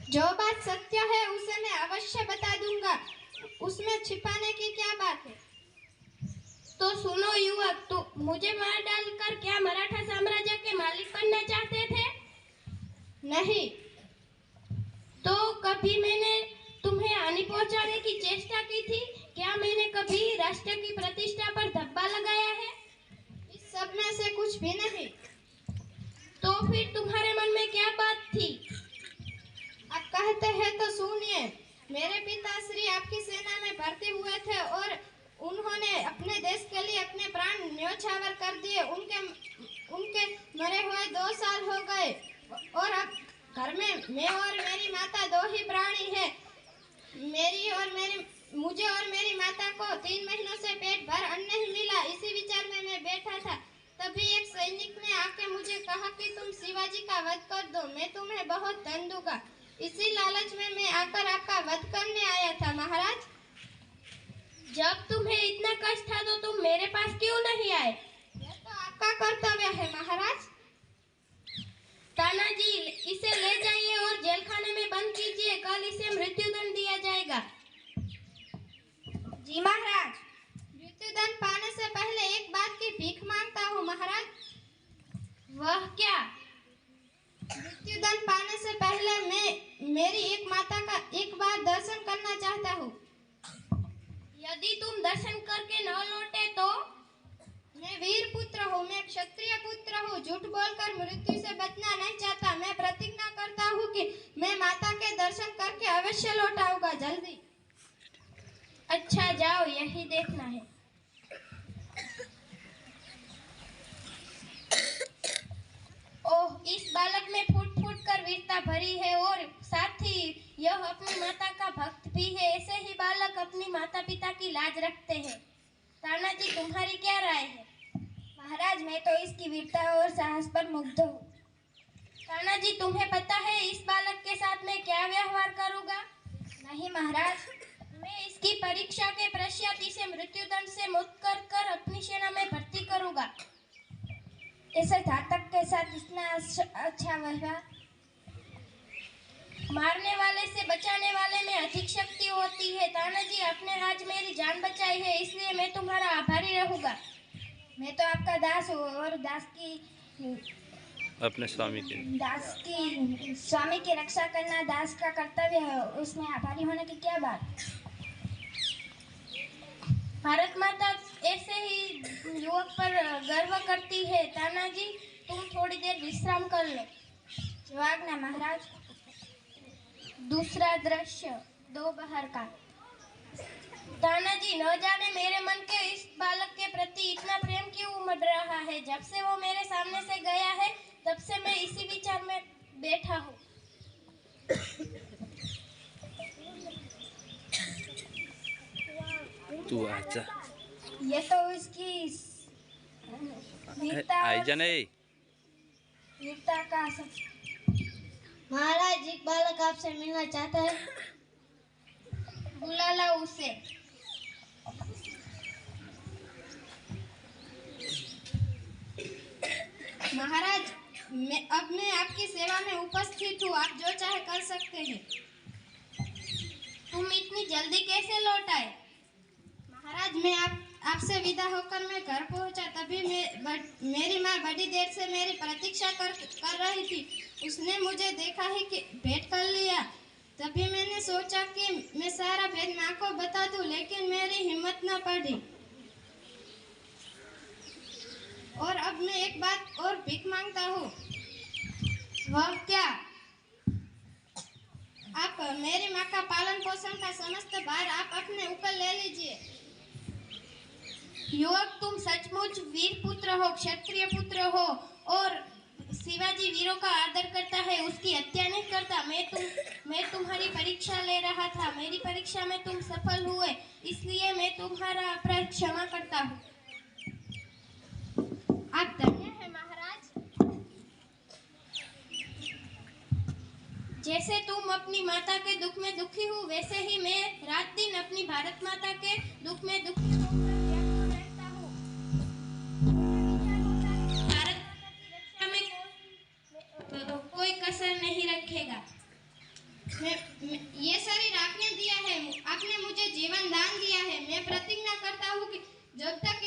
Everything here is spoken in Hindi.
जो बात सत्य है उसे मैं अवश्य बता दूंगा, उसमें छिपाने की क्या बात है। तो सुनो युवक, तो मुझे मार डालकर क्या मराठा साम्राज्य के मालिक बनना चाहते थे? नहीं। तो कभी मैंने तुम्हें हानि पहुंचाने की चेष्टा की थी? क्या मैंने कभी राष्ट्र की प्रतिष्ठा पर धब्बा लगाया है? इस सब में से कुछ भी नहीं। तो फिर तुम्हारे मन में क्या बात थी? आप कहते हैं तो सुनिए। मेरे पिताश्री आपकी सेना में भर्ती हुए थे और उन्होंने अपने देश के लिए अपने प्राण न्योछावर कर दिए। उनके मरे हुए 2 साल हो गए और अब घर में मैं और मेरी माता 2 ही प्राणी हैं। मुझे और मेरी माता को 3 महीनों से पेट भर अन्न नहीं मिला। इसी विचार में मैं बैठा था, तभी एक सैनिक ने आके मुझे कहा कि तुम शिवाजी का वध कर दो, मैं तुम्हें बहुत धन दूंगा। इसी लालच में मैं आकर आपका वध करने आया था महाराज। जब तुम्हें इतना कष्ट था तो तुम मेरे पास क्यों नहीं आए? यह तो आपका कर्तव्य है महाराज। तानाजी, इसे ले जाइए और जेल खाने में बंद कीजिए, कल इसे मृत्युदंड दिया जाएगा। जी महाराज। मृत्युदंड पाने से पहले एक बात की भीख मांगता हूँ महाराज। वह क्या? मृत्युदंड पाने से पहले मैं मेरी एक माता का एक बार दर्शन करना चाहता हूँ। यदि तुम दर्शन करके न लौटे तो? मैं वीर पुत्र हूँ, मैं क्षत्रिय पुत्र हूँ, झूठ बोलकर मृत्यु से बचना नहीं चाहता। मैं प्रतिज्ञा करता हूँ कि मैं माता के दर्शन करके अवश्य लौट आऊंगा जल्दी। अच्छा जाओ, यही देखना है। ओह, इस बालक में फूट फूट कर वीरता भरी है और साथ ही यह अपनी माता का भक्त भी है। ऐसे ही बालक अपनी माता पिता की लाज रखते हैं। तानाजी, तुम्हारी क्या राय है? महाराज, मैं तो इसकी वीरता और साहस पर मुग्ध हूँ। तानाजी, तुम्हें पता है इस बालक के साथ मैं क्या व्यवहार करूँगा? नहीं महाराज। मैं इसकी परीक्षा के पश्चात इसे मृत्युदंड से मुक्त कर अपनी सेना में भर्ती करूँगा। ऐसे घातक के साथ इतना अच्छा व्यवहार? मारने वाले से बचाने वाले में अधिक शक्ति होती है। तानाजी, आपने आज मेरी जान बचाई है, इसलिए मैं तुम्हारा आभारी रहूंगा। मैं तो आपका दास हूँ और अपने स्वामी की रक्षा करना दास का कर्तव्य है, उसमें आभारी होने की क्या बात? भारत माता ऐसे ही युवक पर गर्व करती है। तानाजी, तुम थोड़ी देर विश्राम कर लो। जवाब ना महाराज। दूसरा दृश्य, दोपहर का। तानाजी, न जाने मेरे मन के इस बालक के प्रति इतना प्रेम क्यों उमड़ रहा है। जब से वो मेरे सामने से गया है तब से मैं इसी विचार में बैठा हूँ। तू आजा। ये तो इसकी वीरता का सब। महाराज, एक बालक आपसे मिलना चाहता है, बुला लो उसे। महाराज, मैं आपकी सेवा में उपस्थित हूँ, आप जो चाहे कर सकते हैं। तुम इतनी जल्दी कैसे लौट आए? महाराज, मैं आपसे विदा होकर मैं घर पहुंचा, तभी मेरी माँ बड़ी देर से मेरी प्रतीक्षा कर रही थी। उसने मुझे देखा ही कि भेंट कर लिया। तभी मैंने सोचा कि मैं सारा भेद माँ को बता दूं, लेकिन मेरी हिम्मत न पड़ी। और अब मैं एक बात और भीख मांगता हूँ। वह क्या? आप मेरी माँ का पालन पोषण का समस्त भार आप अपने ऊपर ले लीजिए। युवक, तुम सचमुच वीर पुत्र हो, क्षत्रिय पुत्र हो और शिवाजी वीरों का आदर करता है, उसकी हत्या नहीं करता। मैं तुम्हारी परीक्षा ले रहा था, मेरी परीक्षा में तुम सफल हुए, इसलिए मैं तुम्हारा अपराध क्षमा करता हूँ। आप धन्य हैं महाराज। जैसे तुम अपनी माता के दुख में दुखी हो, वैसे ही मैं रात दिन अपनी भारत माता के दुख में दुखी होकर रहता हूँ। भारत माता की रक्षा में जब तक